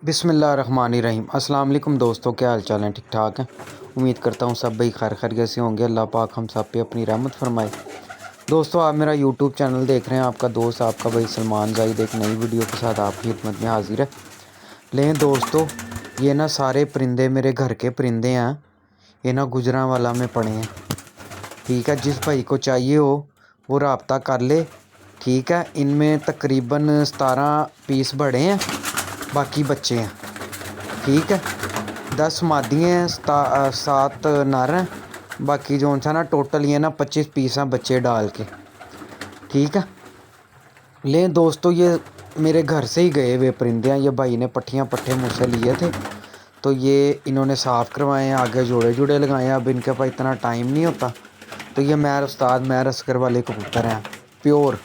बिस्मिल्लाहिर्रहमानिर्रहीम। अस्सलाम वालेकुम दोस्तों, क्या हाल चाल है? ठीक ठाक हैं। उम्मीद करता हूँ सब भाई खैर खैरियत से होंगे। अल्लाह पाक हम सब पे अपनी रहमत फरमाए। दोस्तों, आप मेरा यूट्यूब चैनल देख रहे हैं। आपका दोस्त आपका भाई सलमान जाहिद एक नई वीडियो के साथ आपकी खिदमत में हाजिर है। लें दोस्तों, ये ना सारे परिंदे मेरे घर के परिंदे हैं। ये ना गुजरांवाला में पड़े हैं। ठीक है, जिस भाई को चाहिए हो वो रब्ता कर ले। ठीक है, इनमें तकरीबन 17 पीस बड़े हैं, बाकी बच्चे हैं। ठीक है, 10 मादी हैं, 7 नर हैं। बाकी जो था ना टोटल ये ना 25 पीस हैं बच्चे डाल के। ठीक है, लें दोस्तों, ये मेरे घर से ही गए हुए परिंदे हैं। ये भाई ने पट्ठियाँ पट्ठे मुझसे लिए थे, तो ये इन्होंने साफ़ करवाए हैं, आगे जोड़े जुड़े लगाए हैं। अब इनके पास इतना टाइम नहीं होता, तो ये मैर उस्ताद मैर असगर वाले कबूतर हैं, प्योर।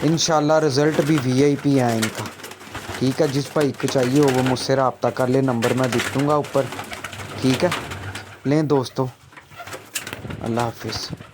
इंशाल्लाह रिज़ल्ट भी वीआईपी है इनका। ठीक है, जिस भाई को चाहिए हो वो मुझसे रब्ता कर ले, नंबर मैं दिख दूँगा ऊपर। ठीक है, लें दोस्तों, अल्लाह हाफिज़।